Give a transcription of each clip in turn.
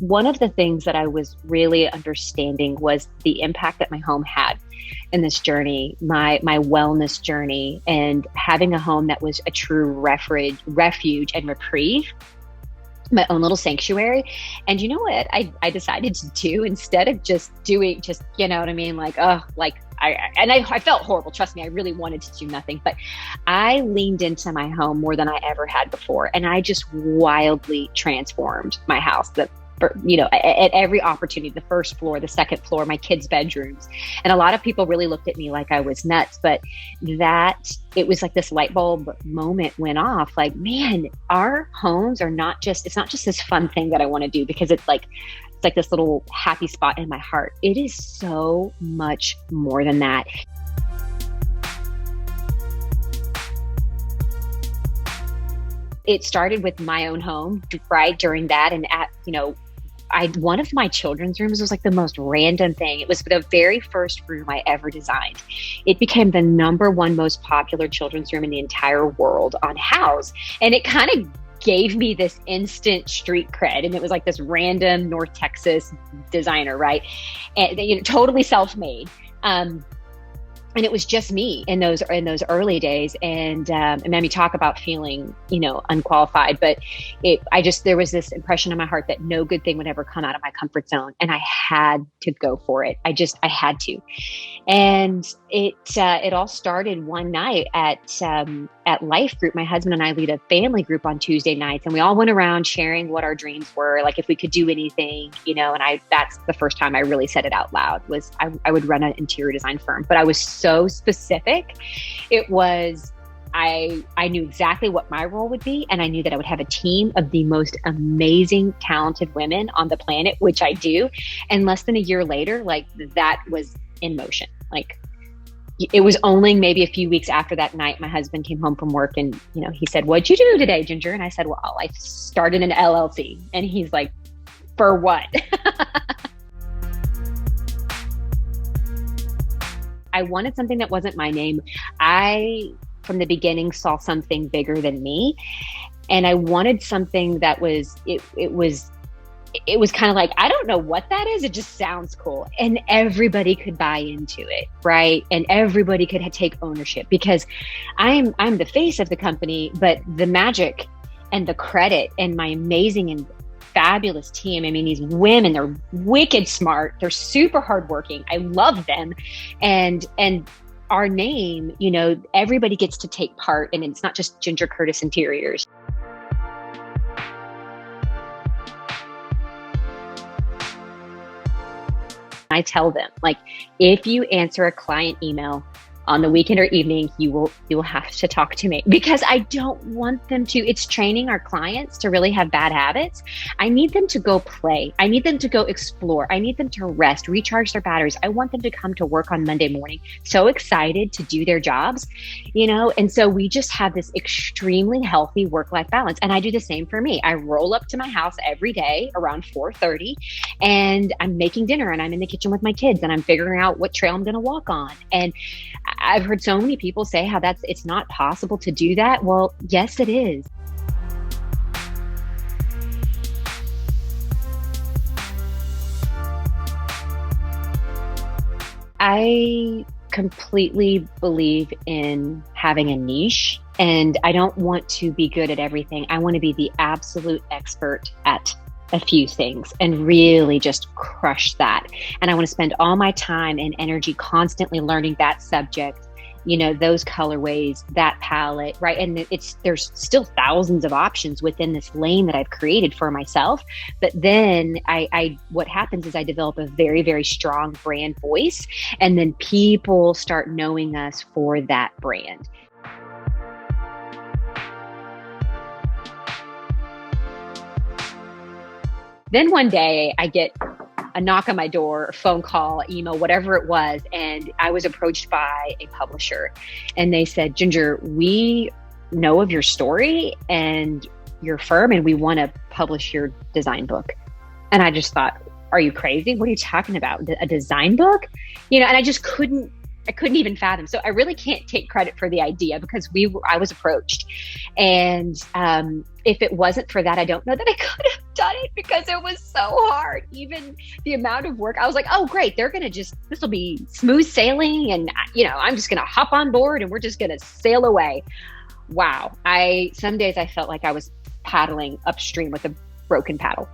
one of the things that I was really understanding was the impact that my home had in this journey, my wellness journey, and having a home that was a true refuge and reprieve, my own little sanctuary. And you know what I decided to do, instead of just doing, you know what I mean? Like, I felt horrible. Trust me, I really wanted to do nothing, but I leaned into my home more than I ever had before. And I just wildly transformed my house. At every opportunity, the first floor, the second floor, my kids' bedrooms. And a lot of people really looked at me like I was nuts, but it was like this light bulb moment went off. Like, man, our homes are it's not just this fun thing that I want to do because it's like this little happy spot in my heart. It is so much more than that. It started with my own home, right during that. And one of my children's rooms was like the most random thing. It was the very first room I ever designed. It became the #1 most popular children's room in the entire world on Houzz. And it kind of gave me this instant street cred. And it was like this random North Texas designer, right? And totally self-made. And it was just me in those early days. And made me talk about feeling, unqualified. But there was this impression in my heart that no good thing would ever come out of my comfort zone. And I had to go for it. I had to. And it all started one night at Life Group. My husband and I lead a family group on Tuesday nights, and we all went around sharing what our dreams were, like if we could do anything, and that's the first time I really said it out loud, was I would run an interior design firm. But I was so specific. It was, I knew exactly what my role would be, and I knew that I would have a team of the most amazing, talented women on the planet, which I do. And less than a year later, like, that was in motion. Like, it was only maybe a few weeks after that night, my husband came home from work and, he said, "What'd you do today, Ginger?" And I said, "Well, I started an LLC." And he's like, "For what?" I wanted something that wasn't my name. I, from the beginning, saw something bigger than me. And I wanted something that it was kind of like, I don't know what that is. It just sounds cool. And everybody could buy into it, right? And everybody could take ownership, because I'm the face of the company, but the magic and the credit and my amazing and fabulous team. I mean, these women, they're wicked smart. They're super hardworking. I love them. And our name, everybody gets to take part, and it's not just Ginger Curtis Interiors. I tell them, like, if you answer a client email on the weekend or evening, you will have to talk to me, because I don't want them to. It's training our clients to really have bad habits. I need them to go play. I need them to go explore. I need them to rest, recharge their batteries. I want them to come to work on Monday morning so excited to do their jobs, and so we just have this extremely healthy work-life balance. And I do the same for me. I roll up to my house every day around 4:30, and I'm making dinner, and I'm in the kitchen with my kids, and I'm figuring out what trail I'm going to walk on. And I've heard so many people say how it's not possible to do that. Well, yes, it is. I completely believe in having a niche, and I don't want to be good at everything. I want to be the absolute expert at a few things and really just crush that. And I want to spend all my time and energy constantly learning that subject, those colorways, that palette, right? And there's still thousands of options within this lane that I've created for myself. But then what happens is I develop a very, very strong brand voice, and then people start knowing us for that brand. Then one day I get a knock on my door, a phone call, email, whatever it was. And I was approached by a publisher, and they said, "Ginger, we know of your story and your firm, and we want to publish your design book." And I just thought, are you crazy? What are you talking about? A design book? And I just couldn't I couldn't even fathom. So I really can't take credit for the idea because I was approached. And if it wasn't for that, I don't know that I could have done it because it was so hard. Even the amount of work, I was like, oh, great. This will be smooth sailing. And, I'm just going to hop on board and we're just going to sail away. Wow. Some days I felt like I was paddling upstream with a broken paddle.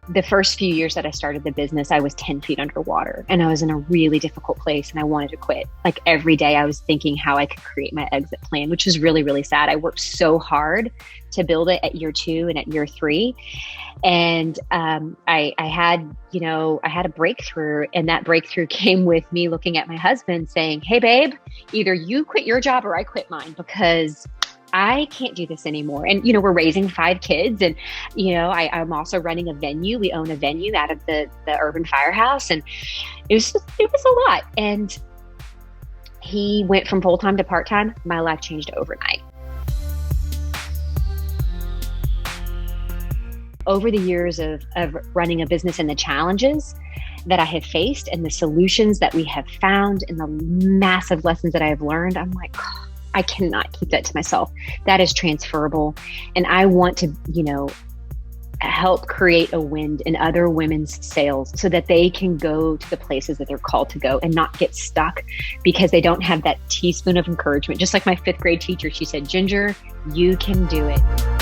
The first few years that I started the business, I was 10 feet underwater and I was in a really difficult place and I wanted to quit. Like every day I was thinking how I could create my exit plan, which was really, really sad. I worked so hard to build it at year 2 and at year 3. And I had a breakthrough, and that breakthrough came with me looking at my husband saying, hey, babe, either you quit your job or I quit mine because I can't do this anymore. And, we're raising 5 kids and, I'm also running a venue. We own a venue out of the Urban Firehouse. And it was a lot. And he went from full-time to part-time. My life changed overnight. Over the years of running a business and the challenges that I have faced and the solutions that we have found and the massive lessons that I have learned, I'm like, I cannot keep that to myself. That is transferable. And I want to, help create a wind in other women's sails so that they can go to the places that they're called to go and not get stuck because they don't have that teaspoon of encouragement. Just like my 5th grade teacher, she said, Ginger, you can do it.